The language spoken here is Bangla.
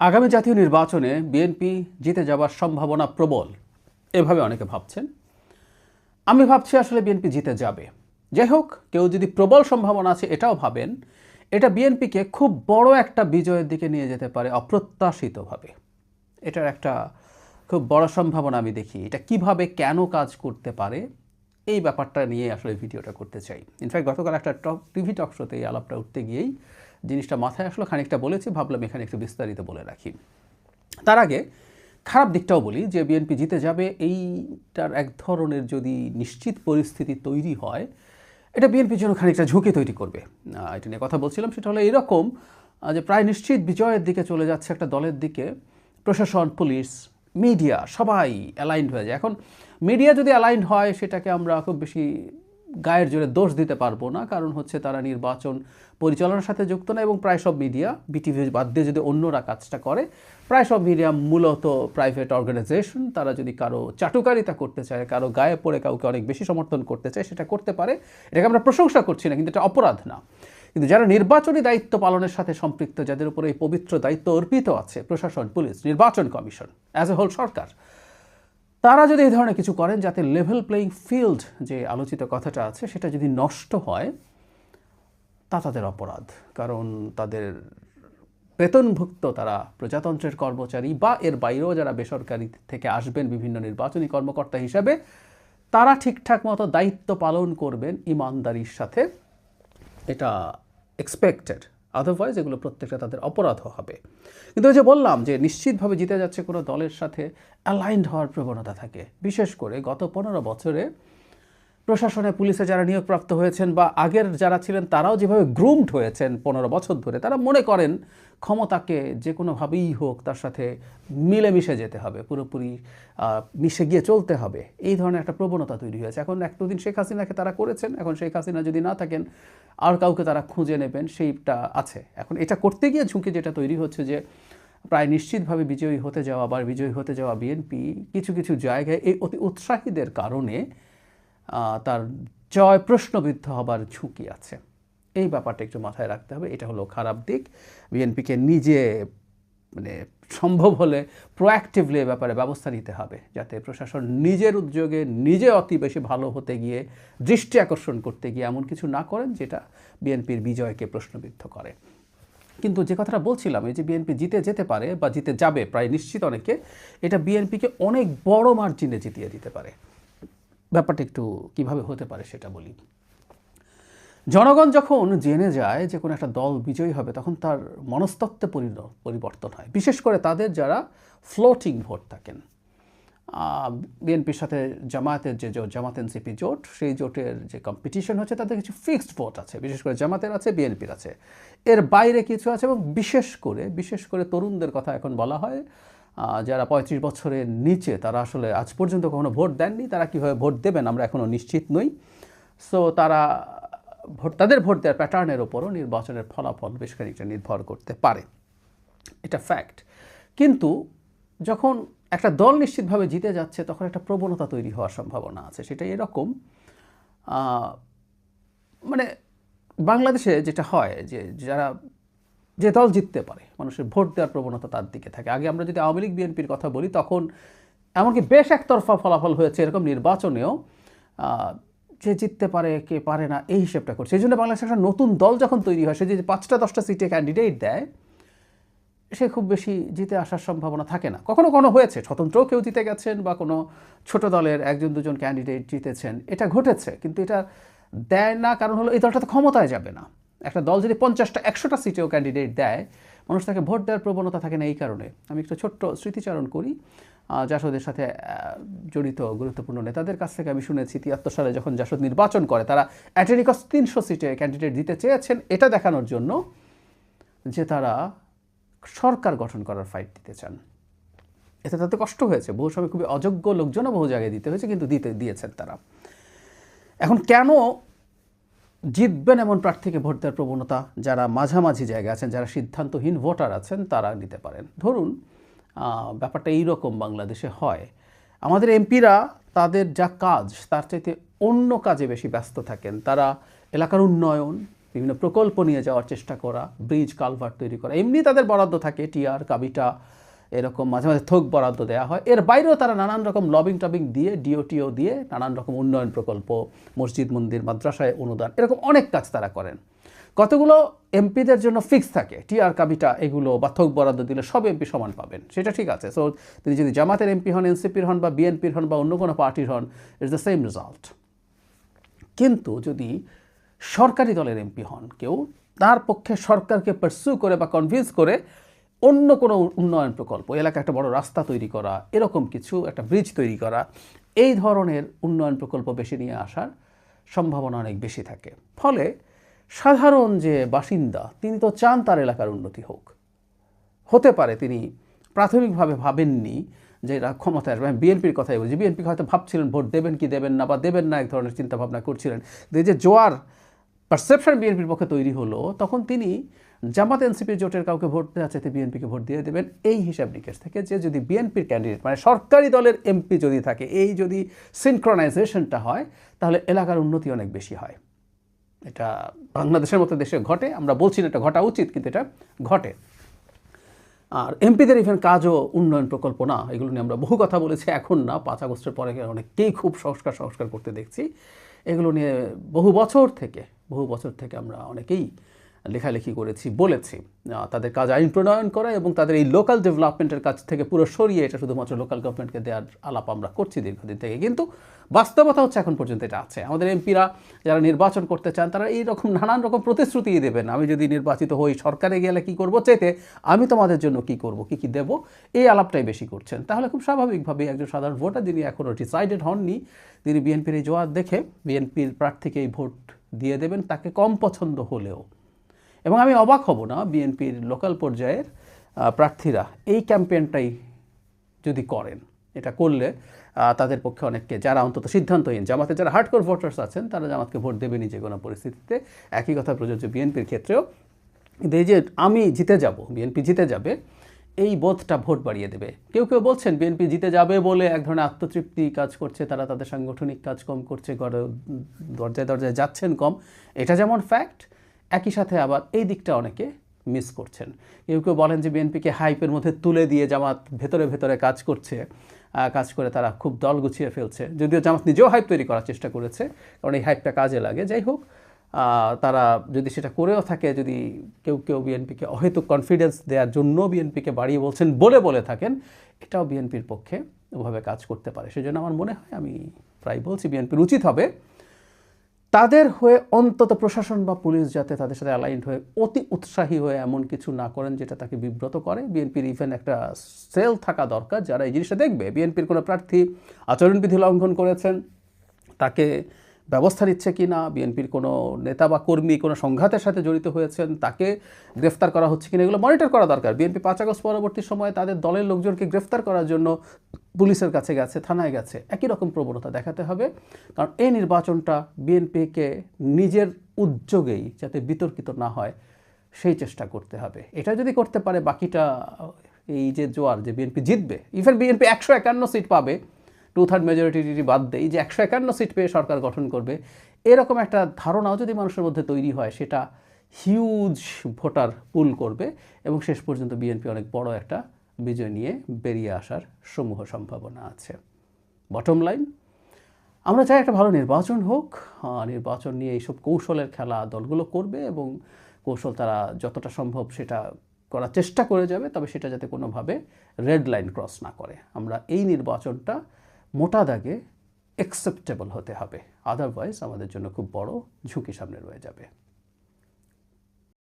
আগামী জাতীয় নির্বাচনে বিএনপি জিতে যাবার সম্ভাবনা প্রবল, এভাবে অনেকে ভাবছেন। আমি ভাবছি আসলে বিএনপি জিতে যাবে। যাই হোক, কেউ যদি প্রবল সম্ভাবনা আছে এটাও ভাবেন, এটা বিএনপিকে খুব বড় একটা বিজয়ের দিকে নিয়ে যেতে পারে অপ্রত্যাশিতভাবে। এটার একটা খুব বড় সম্ভাবনা আমি দেখি। এটা কিভাবে কেন কাজ করতে পারে এই ব্যাপারটা নিয়ে আসলে ভিডিওটা করতে চাই। ইনফ্যাক্ট গতকাল একটা টিভি টক শোতে এই আলাপটা উঠতে গিয়েই জিনিসটা মাথায় আসলো, খানিকটা বলেছি, ভাবলাম এখানে একটু বিস্তারিত বলে রাখি। তার আগে খারাপ দিকটাও বলি যে বিএনপি জিতে যাবে এইটার এক ধরনের যদি নিশ্চিত পরিস্থিতি তৈরি হয়, এটা বিএনপির জন্য খানিকটা ঝুঁকি তৈরি করবে। এটা নিয়ে কথা বলছিলাম, সেটা হলো এরকম যে প্রায় নিশ্চিত বিজয়ের দিকে চলে যাচ্ছে একটা দলের দিকে প্রশাসন, পুলিশ, মিডিয়া সবাই অ্যালাইন্ড হয়ে যায়। এখন মিডিয়া যদি অ্যালাইন্ড হয় সেটাকে আমরা খুব বেশি গায়ের জোরে দোষ দিতে পারবো না, কারণ হচ্ছে তারা নির্বাচন পরিচালনার সাথে যুক্ত না, এবং প্রায় সব মিডিয়া, বিটিভি বাদ দিয়ে যদি অন্যরা কাজটা করে, প্রায় সব মিডিয়া মূলত প্রাইভেট অর্গানাইজেশন। তারা যদি কারো চাটুকারিতা করতে চায়, কারো গায়ে পড়ে কাউকে অনেক বেশি সমর্থন করতে চায়, সেটা করতে পারে। এটাকে আমরা প্রশংসা করছি না, কিন্তু এটা অপরাধ না। কিন্তু যারা নির্বাচনী দায়িত্ব পালনের সাথে সম্পৃক্ত, যাদের উপরে এই পবিত্র দায়িত্ব অর্পিত আছে, প্রশাসন, পুলিশ, নির্বাচন কমিশন, অ্যাজ এ হোল সরকার, তারা যদি এই ধরনের কিছু করেন যাতে লেভেল প্লেয়িং ফিল্ড যে আলোচিত কথাটা আছে সেটা যদি নষ্ট হয়, তা তাদের অপরাধ। কারণ তাদের বেতনভুক্ত তারা প্রজাতন্ত্রের কর্মচারী বা এর বাইরেও যারা বেসরকারি থেকে আসবেন বিভিন্ন নির্বাচনী কর্মকর্তা হিসাবে, তারা ঠিকঠাক মতো দায়িত্ব পালন করবেন ইমানদারির সাথে, এটা এক্সপেক্টেড। আদারওয়াইজ এগুলো প্রত্যেকটা তাদের অপরাধ হবে। কিন্তু ওই যে বললাম যে নিশ্চিতভাবে জিতে যাচ্ছে কোনো দলের সাথে অ্যালাইন্ড হওয়ার প্রবণতা থাকে। বিশেষ করে গত 15 বছরে প্রশাসনে, পুলিশে যারা নিয়োগপ্রাপ্ত হয়েছেন বা আগের যারা ছিলেন তারাও যেভাবে গ্রুমড হয়েছেন 15 বছর ধরে, তারা মনে করেন ক্ষমতাকে যে কোনোভাবেই হোক তার সাথে মিলেমিশে যেতে হবে, পুরোপুরি মিশে গিয়ে চলতে হবে। এই ধরনের একটা প্রবণতা তৈরি হয়েছে। এখন একদিন শেখ হাসিনাকে তারা করেছেন, এখন শেখ হাসিনা যদি না থাকেন আর কাউকে তারা খুঁজে নেবেন, সেইটা আছে। এখন এটা করতে গিয়ে ঝুঁকি যেটা তৈরি হচ্ছে যে প্রায় নিশ্চিতভাবে বিজয়ী হতে যাওয়া বা বিজয়ী হতে যাওয়া বিএনপি কিছু কিছু জায়গায় এই অতি উৎসাহীদের কারণে তার জয় প্রশ্নবিদ্ধ হবার ঝুঁকি আছে। এই ব্যাপারটা একটু মাথায় রাখতে হবে। এটা হলো খারাপ দিক। বিএনপিকে নিজে সম্ভব হলে প্রোঅ্যাক্টিভলি এ ব্যাপারে ব্যবস্থা নিতে হবে, যাতে প্রশাসন নিজের উদ্যোগে নিজে অতি বেশি ভালো হতে গিয়ে, দৃষ্টি আকর্ষণ করতে গিয়ে এমন কিছু না করেন যেটা বিএনপির বিজয়কে প্রশ্নবিদ্ধ করে। কিন্তু যে কথাটা বলছিলাম, এই যে বিএনপি জিতে যেতে পারে বা জিতে যাবে প্রায় নিশ্চিত অনেকে, এটা বিএনপিকে অনেক বড় মার্জিনে জিতিয়ে দিতে পারে। ব্যাপারটা একটু কীভাবে হতে পারে সেটা বলি। জনগণ যখন জেনে যায় যে কোনো একটা দল বিজয়ী হবে, তখন তার মনস্তত্ত্বে পরিবর্তন হয়। বিশেষ করে তাদের যারা ফ্লোটিং ভোট থাকেন। বিএনপির সাথে জামায়াতের যে জোট, জামাত এনসিপি জোট, সেই জোটের যে কম্পিটিশন হচ্ছে, তাদের কিছু ফিক্সড ভোট আছে। বিশেষ করে জামাতের আছে, বিএনপির আছে, এর বাইরে কিছু আছে। এবং বিশেষ করে তরুণদের কথা এখন বলা হয়, যারা 35 বছরের নিচে, তারা আসলে আজ পর্যন্ত কখনো ভোট দেননি। তারা কীভাবে ভোট দেবেন আমরা এখনও নিশ্চিত নই। সো তাদের ভোট দেওয়ার প্যাটার্নের ওপরও নির্বাচনের ফলাফল বেশ খানিকটা নির্ভর করতে পারে, এটা ফ্যাক্ট। কিন্তু যখন একটা দল নিশ্চিতভাবে জিতে যাচ্ছে, তখন একটা প্রবণতা তৈরি হওয়ার সম্ভাবনা আছে। সেটা এরকম, বাংলাদেশে যেটা হয় যে দল জিততে পারে, মানুষের ভোট দেওয়ার প্রবণতা তার দিকে থাকে। আগে আমরা যদি আওয়ামী লীগ বিএনপির কথা বলি, তখন এমনকি বেশ একতরফা ফলাফল হয়েছে এরকম নির্বাচনেও, যে জিততে পারে কে পারে না এই হিসেবটা করছে। এই জন্য বাংলাদেশে একটা নতুন দল যখন তৈরি হয়, সে যে 5টা-10টা সিটে ক্যান্ডিডেট দেয়, সে খুব বেশি জিতে আসার সম্ভাবনা থাকে না। কখনো হয়েছে স্বতন্ত্রও কেউ জিতে গেছেন, বা কোনো ছোট দলের 1-2জন ক্যান্ডিডেট জিতেছেন, এটা ঘটেছে। কিন্তু এটা দেয় না, কারণ হলো এই দলটা তো ক্ষমতায় যাবে না। একটা দল যদি 50টা-100টা সিটেও ক্যান্ডিডেট দেয়, মানুষ তাকে ভোট দেওয়ার প্রবণতা থাকে না। এই কারণে আমি একটা ছোট্ট স্মৃতিচারণ করি। জাসদের সাথে জড়িত গুরুত্বপূর্ণ নেতাদের কাছ থেকে আমি শুনেছি, 73 সালে যখন জাসদ নির্বাচন করে, তারা অ্যাটেনিকস 300 সিটে ক্যান্ডিডেট দিতে চেয়েছেন, এটা দেখানোর জন্য যে তারা সরকার গঠন করার ফাইট দিতে চান। এতে তাতে কষ্ট হয়েছে, বহু সময় খুবই অযোগ্য লোকজনও বহু জায়গায় দিতে হয়েছে, কিন্তু দিয়েছেন তারা। এখন কেন জিতবেন এমন প্রার্থীকে ভোট দেওয়ার প্রবণতা যারা মাঝামাঝি জায়গায় আছেন, যারা সিদ্ধান্তহীন ভোটার আছেন, তারা নিতে পারেন। ধরুন ব্যাপারটা এইরকম বাংলাদেশে হয়, আমাদের এমপিরা তাদের যা কাজ তার চাইতে অন্য কাজে বেশি ব্যস্ত থাকেন। তারা এলাকার উন্নয়ন, বিভিন্ন প্রকল্প নিয়ে যাওয়ার চেষ্টা করা, ব্রিজ কালভার্ট তৈরি করা, এমনি তাদের বরাদ্দ থাকে, টিআর কাবিটা এরকম মাঝে মাঝে থোক বরাদ্দ দেওয়া হয়। এর বাইরেও তারা নানান রকম লবিং টবিং দিয়ে, ডিওটিও দিয়ে নানান রকম উন্নয়ন প্রকল্প, মসজিদ মন্দির মাদ্রাসায় অনুদান, এরকম অনেক কাজ তারা করেন। কতগুলো এমপিদের জন্য ফিক্স থাকে, টিআর কাবিটা এগুলো বা থোক বরাদ্দ দিলে সব এমপি সমান পাবেন, সেটা ঠিক আছে। সো তিনি যদি জামাতের এমপি হন, এনসিপির হন বা বিএনপির হন বা অন্য কোনো পার্টির হন, ইটস দ্য সেম রেজাল্ট। কিন্তু যদি সরকারি দলের এমপি হন কেউ, তার পক্ষে সরকারকে পারসু করে বা কনভিন্স করে অন্য কোনো উন্নয়ন প্রকল্প, এলাকায় একটা বড় রাস্তা তৈরি করা, এরকম কিছু একটা ব্রিজ তৈরি করা, এই ধরনের উন্নয়ন প্রকল্প বেশি নিয়ে আসার সম্ভাবনা অনেক বেশি থাকে। ফলে সাধারণ যে বাসিন্দা, তিনি তো চান তার এলাকার উন্নতি হোক। হতে পারে তিনি প্রাথমিকভাবে ভাবেননি যে এরা ক্ষমতায় আসবে। বিএনপির কথাই বলছি, বিএনপি হয়তো ভাবছিলেন ভোট দেবেন কি দেবেন না, বা দেবেন না, এক ধরনের চিন্তাভাবনা করছিলেন। যে জোয়ার পারসেপশন বিএনপির পক্ষে তৈরি হলো, তখন তিনি জামাত এনসিপির জোটের কাউকে ভোট দেওয়া চাইতে বিএনপিকে ভোট দিয়ে দেবেন এই হিসাব নিকেশ থেকে, যে যদি বিএনপির ক্যান্ডিডেট মানে সরকারি দলের এমপি যদি থাকে, এই যদি সিনক্রোনাইজেশনটা হয়, তাহলে এলাকার উন্নতি অনেক বেশি হয়। এটা বাংলাদেশের মতো দেশে ঘটে, আমরা বলছি না এটা ঘটা উচিত, কিন্তু এটা ঘটে। আর এমপিদের ইভেন কাজও উন্নয়ন প্রকল্প না, এগুলো নিয়ে আমরা বহু কথা বলেছি, এখন না, 5 আগস্টের পরে অনেককেই খুব সংস্কার করতে দেখছি। এগুলো নিয়ে বহু বছর থেকে আমরা অনেকেই লেখালেখি করেছি, বলেছি। তাদের কাজ আইন প্রণয়ন করা এবং তাদের এই লোকাল ডেভেলপমেন্টের কাজ থেকে পুরো সরিয়ে এটা শুধুমাত্র লোকাল গভর্নমেন্টকে দেওয়ার আলাপ আমরা করছি দীর্ঘদিন থেকে। কিন্তু বাস্তবতা হচ্ছে এখন পর্যন্ত এটা আছে। আমাদের এমপিরা যারা নির্বাচন করতে চান, তারা এইরকম নানান রকম প্রতিশ্রুতি দেবেন, আমি যদি নির্বাচিত হই সরকারে গেলে কী করবো, চাইতে আমি তোমাদের জন্য কী করব, কী দেবো, এই আলাপটাই বেশি করছেন। তাহলে খুব স্বাভাবিকভাবেই একজন সাধারণ ভোটার, যিনি এখনও ডিসাইডেড হননি, তিনি বিএনপির এই জোয়ার দেখে বিএনপির প্রার্থীকেই ভোট দিয়ে দেবেন, তাকে কম পছন্দ হলেও। এবং আমি অবাক হব না বিএনপির লোকাল পর্যায়ের প্রার্থীরা এই ক্যাম্পেইনটাই যদি করেন। এটা করলে তাদের পক্ষে অনেককে, যারা অন্তত সিদ্ধান্তহীন, জামাতে যারা হার্ডকোর ভোটার্স আছেন, তারা জামাতকে ভোট দেবেনই যে কোনো পরিস্থিতিতে। একই কথা প্রযোজ্য বিএনপির ক্ষেত্রেও। এই যে আমি জিতে যাব, বিএনপি জিতে যাবে, এই বোধটা ভোট বাড়িয়ে দেবে। কেউ কেউ বলছেন বিএনপি জিতে যাবে বলে এক ধরনের আত্মতৃপ্তি কাজ করছে, তারা তাদের সাংগঠনিক কাজ কম করছে, দরজায় যাচ্ছেন কম, এটা যেমন ফ্যাক্ট, একই সাথে আবার এই দিকটা অনেকে মিস করছেন। কেউ কেউ বলেন যে বিএনপিকে হাইপের মধ্যে তুলে দিয়ে জামাত ভেতরে কাজ করছে, কাজ করে তারা খুব দল গুছিয়ে ফেলছে। যদিও জামাত নিজেও হাইপ তৈরি করার চেষ্টা করেছে, কারণ এই হাইপটা কাজে লাগে। যাই হোক, তারা যদি সেটা করেও থাকে, যদি কেউ বিএনপিকে অহেতুক কনফিডেন্স দেওয়ার জন্য বিএনপিকে বাড়িয়ে বলছেন বলে থাকেন, এটাও বিএনপির পক্ষে ওভাবে কাজ করতে পারে। সেজন্য আমার মনে হয়, আমি প্রায় বলছি, বিএনপির উচিত হবে তাদের হয়ে অন্তত প্রশাসন বা পুলিশ যাতে তাদের সাথে অ্যালাইন্ড হয়ে অতি উৎসাহী হয়ে এমন কিছু না করেন যেটা তাকে বিব্রত করে। বিএনপির ইভেন একটা সেল থাকা দরকার যারা এই জিনিসটা দেখবে, বিএনপির কোনো প্রার্থী আচরণবিধি লঙ্ঘন করেছেন, তাকে ব্যবস্থা নিচ্ছে কি না, বিএনপির কোনো নেতা বা কর্মী কোনো সংঘাতের সাথে জড়িত হয়েছেন, তাকে গ্রেফতার করা হচ্ছে কিনা, এগুলো মনিটর করা দরকার। বিএনপি 5 আগস্ট পরবর্তী সময়ে তাদের দলের লোকজনকে গ্রেফতার করার জন্য পুলিশের কাছে গেছে, থানায় গেছে, একই রকম প্রবণতা দেখাতে হবে। কারণ এই নির্বাচনটা বিএনপিকে নিজের উদ্যোগেই যাতে বিতর্কিত না হয় সেই চেষ্টা করতে হবে। এটা যদি করতে পারে, বাকিটা এই যে জোয়ার, যে বিএনপি জিতবে, ইভেন বিএনপি 151 সিট পাবে, 2/3 মেজরিটি বাদ দেয়, যে 151 সিট পেয়ে সরকার গঠন করবে, এরকম একটা ধারণাও যদি মানুষের মধ্যে তৈরি হয়, সেটা হিউজ ভোটার পুল করবে এবং শেষ পর্যন্ত বিএনপি অনেক বড় একটা বিজয় নিয়ে বেরিয়ে আসার সমূহ সম্ভাবনা আছে। বটম লাইন, আমরা চাই একটা ভালো নির্বাচন হোক। নির্বাচন নিয়ে এইসব কৌশলের খেলা দলগুলো করবে এবং কৌশল তারা যতটা সম্ভব সেটা করার চেষ্টা করে যাবে, তবে সেটা যাতে কোনোভাবে রেড লাইন ক্রস না করে। আমরা এই নির্বাচনটা মোটা দাগে অ্যাকসেপ্টেবল হতে হবে, আদারওয়াইজ আমাদের জন্য খুব বড় ঝুঁকি সামনে রয়ে যাবে।